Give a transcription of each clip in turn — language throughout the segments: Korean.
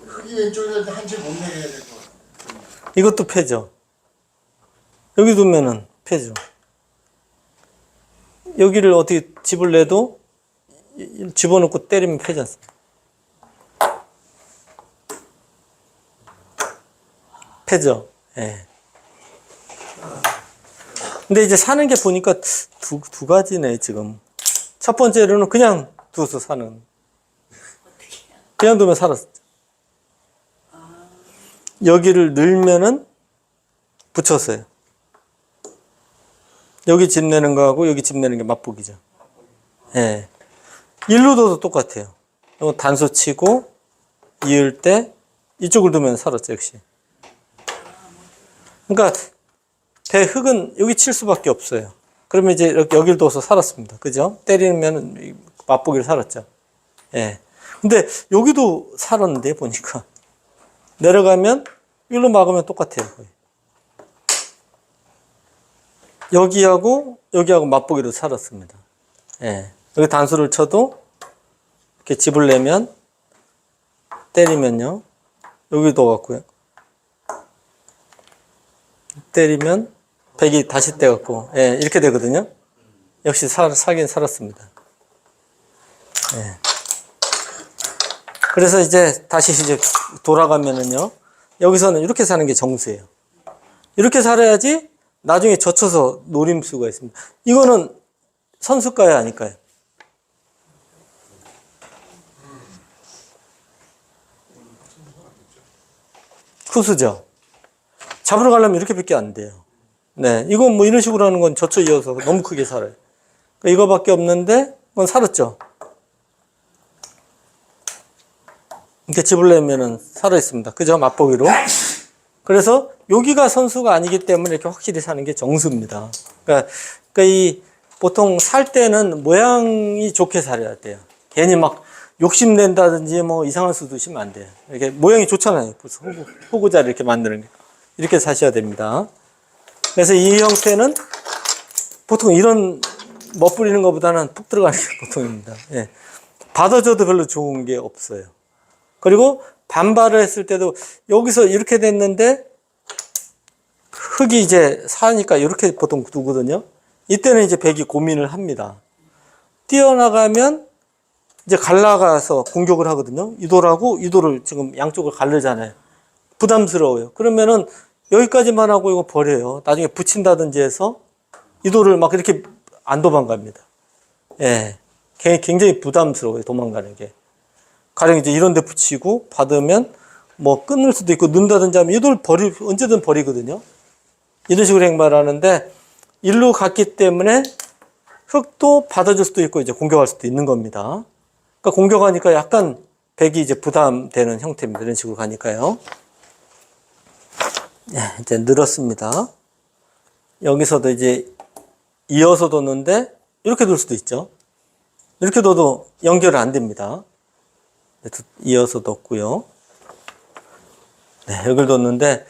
흙이 왼쪽에 한 집 못 내게 해야 될 것 같아. 이것도 패죠. 여기 두면은 패죠. 여기를 어떻게 집을 내도 집어넣고 때리면 패지 않습니까? 패죠. 예. 근데 이제 사는 게 보니까 두 가지네, 지금. 첫 번째로는 그냥 두어서 사는. 그냥 두면 살았어. 여기를 늘면은 붙였어요. 여기 집 내는 거하고 여기 집 내는 게 맞보기죠. 예. 일로 둬도 똑같아요. 이거 단수 치고 이을 때 이쪽을 두면 살았죠, 역시. 그러니까 대흙은 여기 칠 수밖에 없어요. 그러면 이제 여기를 둬서 살았습니다. 그죠? 때리면 맞보기를 살았죠. 예. 근데 여기도 살았는데 보니까 내려가면 일로 막으면 똑같아요, 거의. 여기하고 맞보기로 살았습니다. 예. 여기 단수를 쳐도 이렇게 집을 내면 때리면요. 여기도 같고요. 때리면 백이 다시 떼갖고 예, 이렇게 되거든요. 역시 살긴 살았습니다. 예. 그래서 이제 다시 이제 돌아가면은요. 여기서는 이렇게 사는 게 정수예요. 이렇게 살아야지 나중에 젖혀서 노림 수가 있습니다. 이거는 선수가요, 아닐까요? 후수죠. 잡으러 가려면 이렇게밖에 안 돼요. 네, 이건 뭐 이런 식으로 하는 건 젖혀 이어서 너무 크게 살아요. 그러니까 이거밖에 없는데 그건 살았죠. 이렇게 집을 내면은 살아 있습니다. 그죠? 맛보기로. 그래서 여기가 선수가 아니기 때문에 이렇게 확실히 사는 게 정수입니다. 그러니까 이 보통 살 때는 모양이 좋게 살아야 돼요. 괜히 막 욕심낸다든지 뭐 이상한 수 두시면 안 돼요. 이렇게 모양이 좋잖아요. 호구자를 이렇게 만드는 게. 이렇게 사셔야 됩니다. 그래서 이 형태는 보통 이런 멋부리는 것보다는 푹 들어가는 게 보통입니다. 예. 받아줘도 별로 좋은 게 없어요. 그리고 반발을 했을 때도 여기서 이렇게 됐는데 흙이 이제 사니까 이렇게 보통 두거든요. 이때는 이제 백이 고민을 합니다. 뛰어나가면 이제 갈라가서 공격을 하거든요. 이 돌하고 이 돌을 지금 양쪽을 가르잖아요. 부담스러워요. 그러면은 여기까지만 하고 이거 버려요. 나중에 붙인다든지 해서 이 돌을 막 이렇게 안 도망갑니다. 예. 굉장히 부담스러워요. 도망가는 게. 가령 이제 이런 데 붙이고 받으면 뭐 끊을 수도 있고 넣는다든지 하면 이 돌 언제든 버리거든요. 이런 식으로 행발을 하는데 일로 갔기 때문에 흙도 받아줄 수도 있고 이제 공격할 수도 있는 겁니다. 그러니까 공격하니까 약간 백이 이제 부담되는 형태입니다. 이런 식으로 가니까요. 네, 이제 늘었습니다. 여기서도 이제 이어서 뒀는데 이렇게 둘 수도 있죠. 이렇게 둬도 연결이 안 됩니다. 이어서 뒀고요. 네, 여기를 뒀는데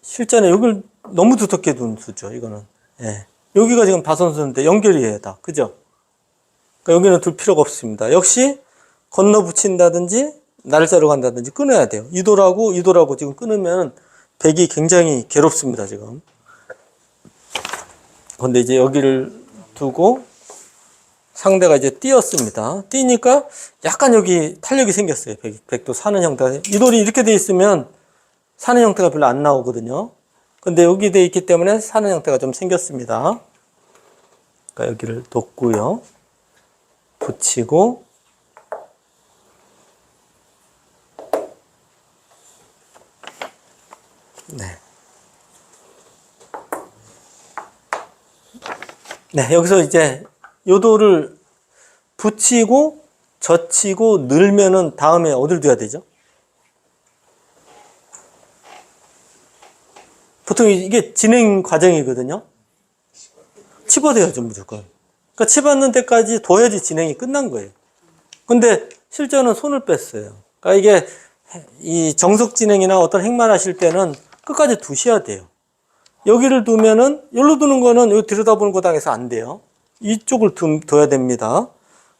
실제는 여기를 너무 두텁게 둔 수죠. 이거는. 예. 여기가 지금 다선수인데 연결이 해야 다. 그죠? 그러니까 여기는 둘 필요가 없습니다. 역시 건너 붙인다든지 날짜로 간다든지 끊어야 돼요. 이 돌하고 지금 끊으면 백이 굉장히 괴롭습니다. 지금. 근데 이제 여기를 두고 상대가 이제 뛰었습니다. 뛰니까 약간 여기 탄력이 생겼어요. 백도 사는 형태가. 이 돌이 이렇게 돼 있으면 사는 형태가 별로 안 나오거든요. 근데 여기 돼 있기 때문에 사는 형태가 좀 생겼습니다. 그러니까 여기를 뒀고요. 붙이고 네. 네, 여기서 이제 요 돌을 붙이고 젖히고 늘면은 다음에 어딜 둬야 되죠? 보통 이게 진행 과정이거든요. 치받아야죠, 무조건. 그러니까 치받는 데까지 둬야지 진행이 끝난 거예요. 근데 실제로는 손을 뺐어요. 그러니까 이게 이 정석 진행이나 어떤 행만 하실 때는 끝까지 두셔야 돼요. 여기를 두면은, 여기로 두는 거는 여기 들여다보는 거 당해서 안 돼요. 이쪽을 둬야 됩니다.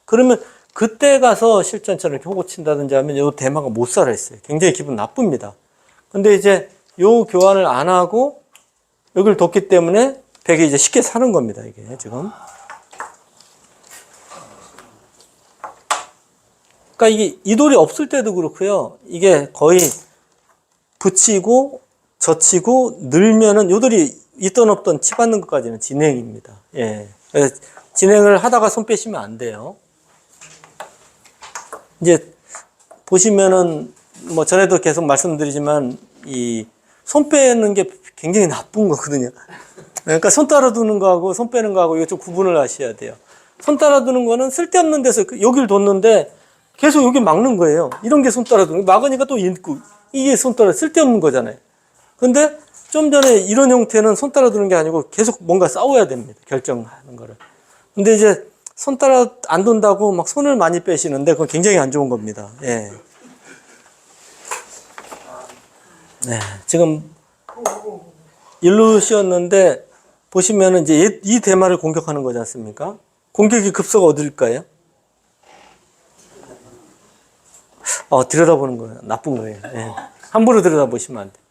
그러면 그때 가서 실전처럼 이렇게 호구 친다든지 하면 요 대마가 못 살아 있어요. 굉장히 기분 나쁩니다. 근데 이제 요 교환을 안 하고 여기를 뒀기 때문에 백이 이제 쉽게 사는 겁니다. 이게 지금. 그러니까 이게 이 돌이 없을 때도 그렇고요. 이게 거의 붙이고 젖히고 늘면은 요 돌이 있던 없던 치받는 것까지는 진행입니다. 예. 진행을 하다가 손 빼시면 안 돼요. 이제 보시면은 뭐 전에도 계속 말씀드리지만 이 손 빼는 게 굉장히 나쁜 거거든요. 그러니까 손 따라 두는 거하고 손 빼는 거하고 이거 좀 구분을 하셔야 돼요. 손 따라 두는 거는 쓸데없는 데서 여기를 뒀는데 계속 여기 막는 거예요. 이런 게 손 따라 두는 거. 막으니까 또 있고 이게 손 따라 쓸데없는 거잖아요. 근데 좀 전에 이런 형태는 손 따라 두는 게 아니고 계속 뭔가 싸워야 됩니다. 결정하는 거를. 근데 이제 손 따라 안 둔다고 막 손을 많이 빼시는데 그건 굉장히 안 좋은 겁니다. 예. 네. 지금 일로 씌웠는데 보시면은 이제 이 대마를 공격하는 거지 않습니까? 공격의 급소가 어딜까요? 들여다보는 거예요. 나쁜 거예요. 예. 함부로 들여다보시면 안 돼요.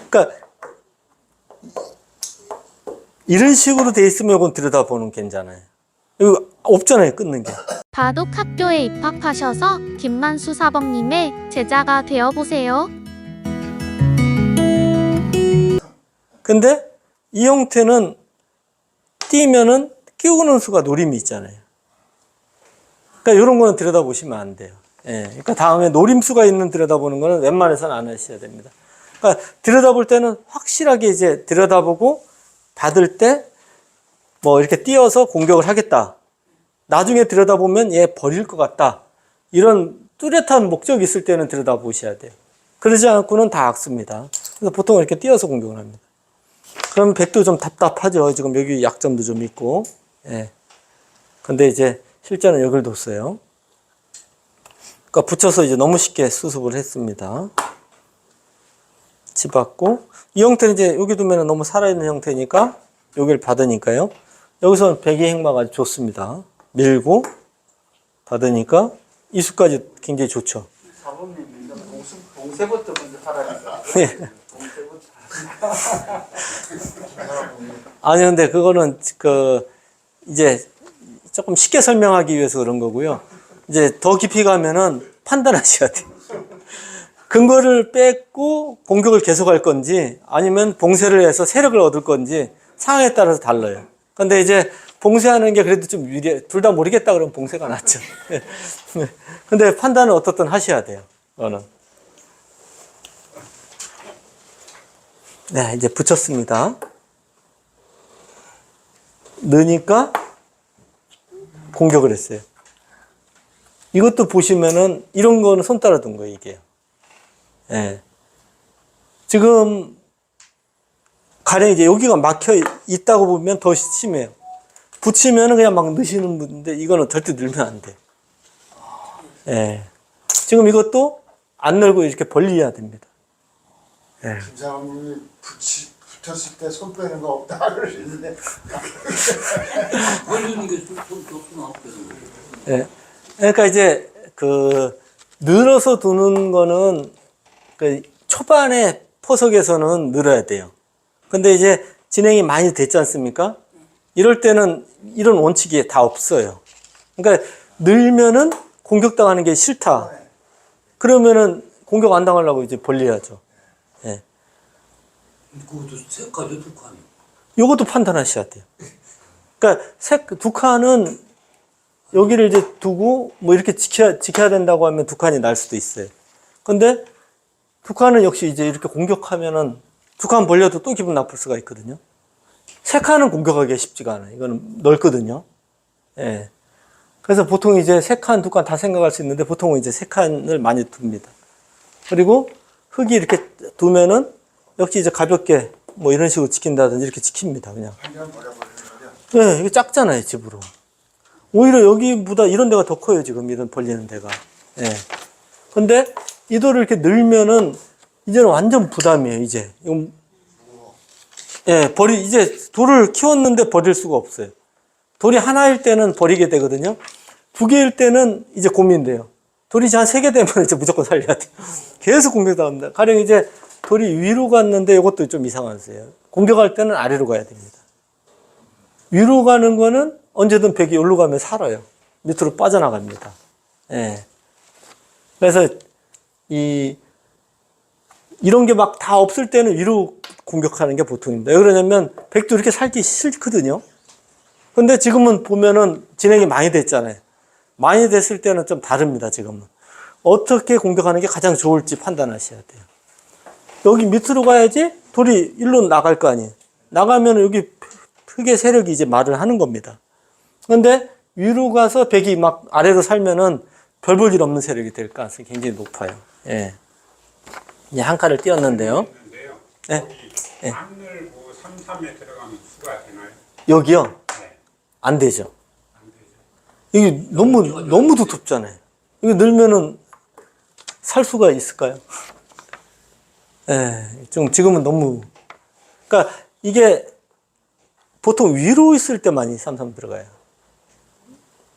그러니까 이런 식으로 돼 있으면 이건 들여다보는 게 괜찮아요. 이거 없잖아요, 끊는 게. 바둑 학교에 입학하셔서 김만수 사범님의 제자가 되어보세요. 근데 이 형태는 띄면은 끼우는 수가 노림이 있잖아요. 그러니까 이런 거는 들여다보시면 안 돼요. 예. 그러니까 다음에 노림수가 있는 들여다보는 거는 웬만해서는 안 하셔야 됩니다. 그러니까 들여다볼 때는 확실하게 이제 들여다보고 받을 때 뭐 이렇게 띄어서 공격을 하겠다. 나중에 들여다보면 얘 버릴 것 같다. 이런 뚜렷한 목적이 있을 때는 들여다보셔야 돼요. 그러지 않고는 다 악습니다. 그래서 보통 이렇게 띄어서 공격을 합니다. 그럼 백도 좀 답답하죠. 지금 여기 약점도 좀 있고. 예. 근데 이제 실제는 여기를 뒀어요. 그러니까 붙여서 이제 너무 쉽게 수습을 했습니다. 집었고, 이 형태는 이제 여기 두면 너무 살아있는 형태니까 여기를 받으니까요. 여기서는 백의 행마가 아주 좋습니다. 밀고 받으니까 이 수까지 굉장히 좋죠. 사범님 동세부터 먼저 살아야 예. 아니 근데 그거는 이제 조금 쉽게 설명하기 위해서 그런 거고요. 이제 더 깊이 가면은 판단하셔야 돼요. 근거를 뺏고 공격을 계속할 건지 아니면 봉쇄를 해서 세력을 얻을 건지 상황에 따라서 달라요. 근데 이제 봉쇄하는 게 그래도 좀 유리해. 둘 다 모르겠다 그러면 봉쇄가 낫죠. 근데 판단은 어떻든 하셔야 돼요. 그거는. 네, 이제 붙였습니다. 넣으니까 공격을 했어요. 이것도 보시면은 이런 거는 손 따라 둔 거예요, 이게. 예. 지금 가령 이제 여기가 막혀 있다고 보면 더 심해요. 붙이면은 그냥 막 넣으시는 분인데 이거는 절대 넣으면 안 돼. 예. 지금 이것도 안 넣고 이렇게 벌려야 됩니다. 예. 김사범님이 붙였을 때 손 빼는 거 없다 그러시는데 벌리는 게 좋구나 없거든. 예. 그러니까 이제 늘어서 두는 거는 초반에 포석에서는 늘어야 돼요. 근데 이제 진행이 많이 됐지 않습니까? 이럴 때는 이런 원칙이 다 없어요. 그러니까 늘면은 공격당하는 게 싫다. 그러면은 공격 안 당하려고 이제 벌려야죠. 예. 그것도 세 칸이 두 칸이. 요것도 판단하셔야 돼요. 그러니까 두 칸은 여기를 이제 두고 뭐 이렇게 지켜야 된다고 하면 두 칸이 날 수도 있어요. 근데 두 칸은 역시 이제 이렇게 공격하면은 두 칸 벌려도 또 기분 나쁠 수가 있거든요. 세 칸은 공격하기가 쉽지가 않아요. 이거는 넓거든요. 예. 그래서 보통 이제 세 칸, 두 칸 다 생각할 수 있는데 보통은 이제 세 칸을 많이 둡니다. 그리고 흙이 이렇게 두면은 역시 이제 가볍게 뭐 이런 식으로 지킨다든지 이렇게 지킵니다. 그냥. 그냥 버려버리는 거죠. 예, 이게 작잖아요, 집으로. 오히려 여기보다 이런 데가 더 커요, 지금 이런 벌리는 데가. 예. 근데 이 돌을 이렇게 늘면은 이제는 완전 부담이에요, 이제. 예, 이제 돌을 키웠는데 버릴 수가 없어요. 돌이 하나일 때는 버리게 되거든요. 두 개일 때는 이제 고민돼요. 돌이 이제 한 3개 되면 이제 무조건 살려야 돼요. 계속 공격당합니다. 가령 이제 돌이 위로 갔는데 이것도 좀 이상하세요. 공격할 때는 아래로 가야 됩니다. 위로 가는 거는 언제든 백이 여기로 가면 살아요. 밑으로 빠져나갑니다. 예. 그래서 이런 게 막 다 없을 때는 위로 공격하는 게 보통입니다. 왜 그러냐면 백도 이렇게 살기 싫거든요. 근데 지금은 보면은 진행이 많이 됐잖아요. 많이 됐을 때는 좀 다릅니다, 지금은. 어떻게 공격하는 게 가장 좋을지 판단하셔야 돼요. 여기 밑으로 가야지 돌이 일로 나갈 거 아니에요. 나가면 여기 흙의 세력이 이제 말을 하는 겁니다. 그런데 위로 가서 백이 막 아래로 살면은 별 볼 일 없는 세력이 될 가능성이 굉장히 높아요. 예. 이제 한 칸을 띄었는데요. 예. 예. 하늘 뭐 3, 3에 들어가면 수가 되나요? 여기요? 네. 안 되죠. 안 되죠. 이게 너무 두텁잖아요. 이거 넣으면은 살 수가 있을까요? 예. 좀 지금은 너무, 그러니까 이게 보통 위로 있을 때 많이 3, 3 들어가요.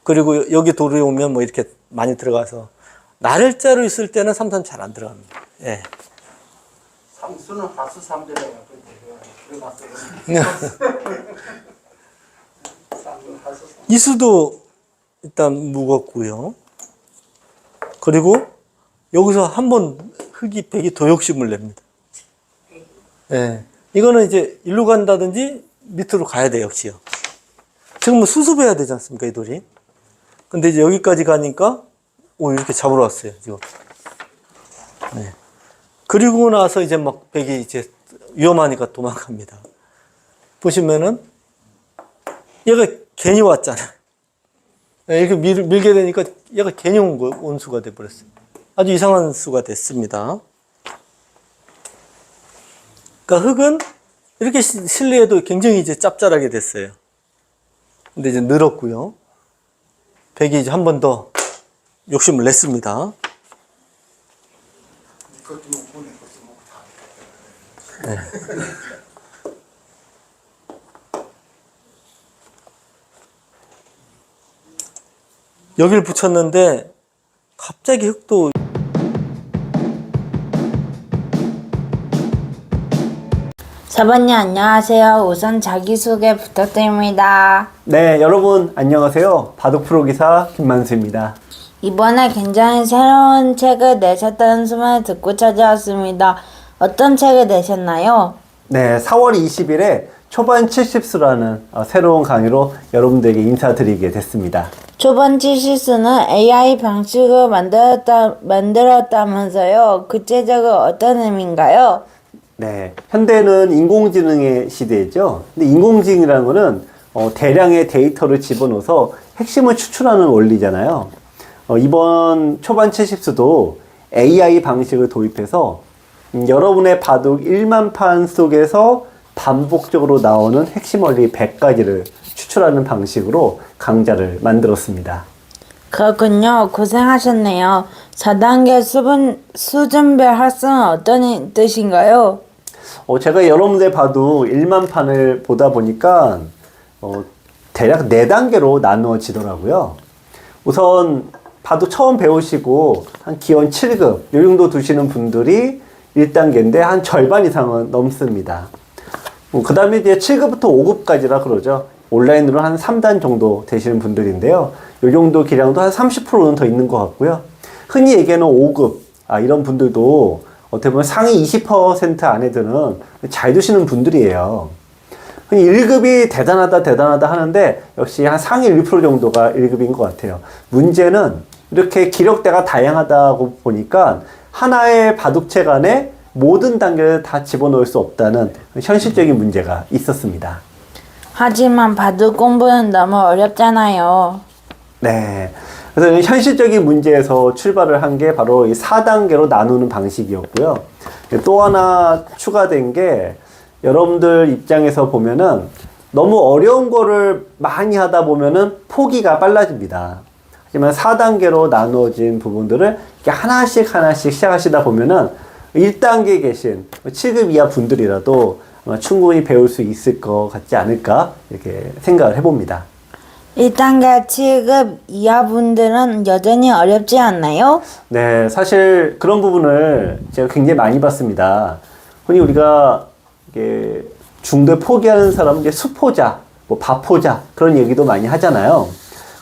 그리고 여기 돌이 오면 뭐 이렇게 많이 들어가서 나를자로 있을 때는 3, 3 잘 안 들어갑니다. 예. 삼수는 하수 3대라고 들어갔어요. 이수도 일단 무겁고요. 그리고 여기서 한번 백이 더 욕심을 냅니다. 예. 이거는 이제 일로 간다든지 밑으로 가야 돼요, 역시요. 지금 뭐 수습해야 되지 않습니까, 이 돌이? 근데 이제 여기까지 가니까, 이렇게 잡으러 왔어요, 지금. 네. 그리고 나서 이제 막 백이 이제 위험하니까 도망갑니다. 보시면은, 얘가 괜히 왔잖아요. 네, 이렇게 밀게 되니까 얘가 괜히 온 수가 돼버렸어요. 아주 이상한 수가 됐습니다. 그러니까 흙은 이렇게 실내에도 굉장히 이제 짭짤하게 됐어요. 근데 이제 늘었고요. 백이 이제 한 번 더 욕심을 냈습니다. 이것도 먹고 내 것도 먹고 다. 네. 여기를 붙였는데 갑자기 흙도 사모님 안녕하세요. 우선 자기소개 부탁드립니다. 네, 여러분 안녕하세요. 바둑 프로기사 김만수입니다. 이번에 굉장히 새로운 책을 내셨다는 소문을 듣고 찾아왔습니다. 어떤 책을 내셨나요? 네, 4월 20일에 초반 70수라는 새로운 강의로 여러분들에게 인사드리게 됐습니다. 초반 70수는 AI 방식을 만들었다면서요. 구체적으로 어떤 의미인가요? 네, 현대는 인공지능의 시대죠. 근데 인공지능이라는 거는 대량의 데이터를 집어넣어서 핵심을 추출하는 원리잖아요. 이번 초반 70수도 AI 방식을 도입해서 여러분의 바둑 1만 판 속에서 반복적으로 나오는 핵심 원리 100가지를 추출하는 방식으로 강좌를 만들었습니다. 그렇군요. 고생하셨네요. 4단계 수준별 학습은 어떤 뜻인가요? 제가 여러분들 바둑 1만 판을 보다 보니까 대략 4단계로 나누어지더라고요. 우선 바둑 처음 배우시고 한 기원 7급 요 정도 두시는 분들이 1단계인데 한 절반 이상은 넘습니다. 그 다음에 이제 7급부터 5급까지라 그러죠. 온라인으로 한 3단 정도 되시는 분들인데요. 요 정도 기량도 한 30%는 더 있는 것 같고요. 흔히 얘기하는 5급, 이런 분들도 어떻게 보면 상위 20% 안에 드는 잘 두시는 분들이에요. 흔히 1급이 대단하다 하는데 역시 한 상위 1% 정도가 1급인 것 같아요. 문제는 이렇게 기력대가 다양하다고 보니까 하나의 바둑책 안에 모든 단계를 다 집어넣을 수 없다는 현실적인 문제가 있었습니다. 하지만 바둑 공부는 너무 어렵잖아요. 네. 그래서 현실적인 문제에서 출발을 한 게 바로 이 4단계로 나누는 방식이었고요. 또 하나 추가된 게 여러분들 입장에서 보면은 너무 어려운 거를 많이 하다 보면은 포기가 빨라집니다. 하지만 4단계로 나누어진 부분들을 이렇게 하나씩 시작하시다 보면은 1단계에 계신 7급 이하 분들이라도 아마 충분히 배울 수 있을 것 같지 않을까 이렇게 생각을 해봅니다. 1단계 7급 이하 분들은 여전히 어렵지 않나요? 네, 사실 그런 부분을 제가 굉장히 많이 봤습니다. 흔히 우리가 이게 중도에 포기하는 사람은 이제 수포자, 뭐 바포자 그런 얘기도 많이 하잖아요.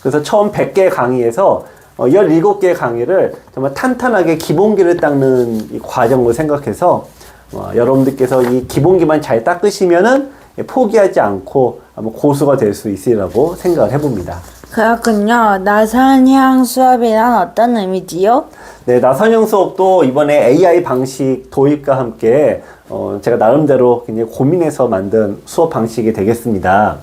그래서 처음 100개 강의에서 17개 강의를 정말 탄탄하게 기본기를 닦는 이 과정을 생각해서 여러분들께서 이 기본기만 잘 닦으시면은 포기하지 않고 고수가 될 수 있으리라고 생각을 해봅니다. 그렇군요. 나선형 수업이란 어떤 의미지요? 네, 나선형 수업도 이번에 AI 방식 도입과 함께 제가 나름대로 굉장히 고민해서 만든 수업 방식이 되겠습니다.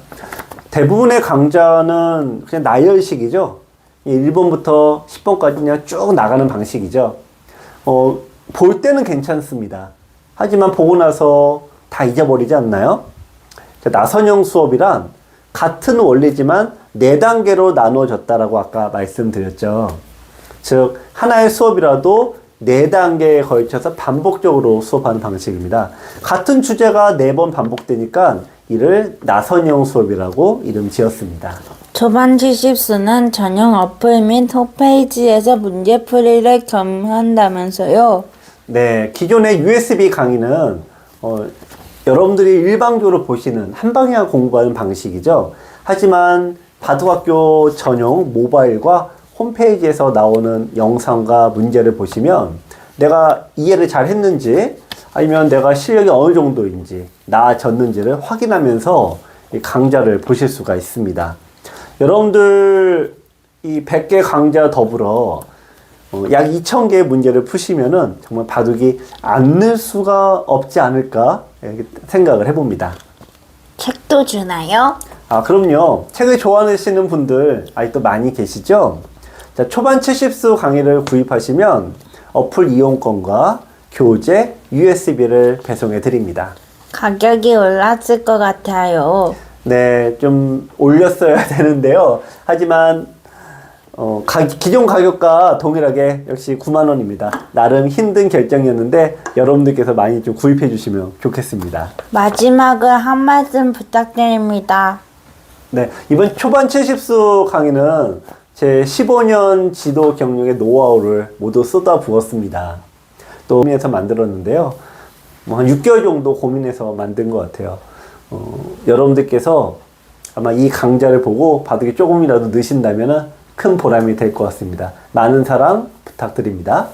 대부분의 강좌는 그냥 나열식이죠. 1번부터 10번까지 그냥 쭉 나가는 방식이죠. 볼 때는 괜찮습니다. 하지만 보고 나서 다 잊어버리지 않나요? 나선형 수업이란 같은 원리지만 4단계로 나누어졌다라고 아까 말씀드렸죠. 즉 하나의 수업이라도 4단계에 걸쳐서 반복적으로 수업하는 방식입니다. 같은 주제가 4번 반복되니까 이를 나선형 수업이라고 이름 지었습니다. 초반 70수는 전용 어플 및 홈페이지에서 문제풀이를 겸한다면서요? 네, 기존의 USB 강의는 여러분들이 일방적으로 보시는 한방향 공부하는 방식이죠. 하지만 바둑학교 전용 모바일과 홈페이지에서 나오는 영상과 문제를 보시면 내가 이해를 잘 했는지 아니면 내가 실력이 어느 정도인지 나아졌는지를 확인하면서 이 강좌를 보실 수가 있습니다. 여러분들 이 100개 강좌 더불어 약 2,000개의 문제를 푸시면은 정말 바둑이 안 늘 수가 없지 않을까 이렇게 생각을 해봅니다. 책도 주나요? 아, 그럼요. 책을 좋아하시는 분들 아직도 많이 계시죠? 자, 초반 70수 강의를 구입하시면 어플 이용권과 교재, USB를 배송해 드립니다. 가격이 올랐을 것 같아요. 네, 좀 올렸어야 되는데요. 하지만 기존 가격과 동일하게 역시 9만 원입니다. 나름 힘든 결정이었는데 여러분들께서 많이 좀 구입해 주시면 좋겠습니다. 마지막으로 한 말씀 부탁드립니다. 네, 이번 초반 70수 강의는 제 15년 지도 경력의 노하우를 모두 쏟아부었습니다. 또 고민해서 만들었는데요. 뭐 한 6개월 정도 고민해서 만든 것 같아요. 여러분들께서 아마 이 강좌를 보고 바둑이 조금이라도 느신다면 큰 보람이 될 것 같습니다. 많은 사랑 부탁드립니다.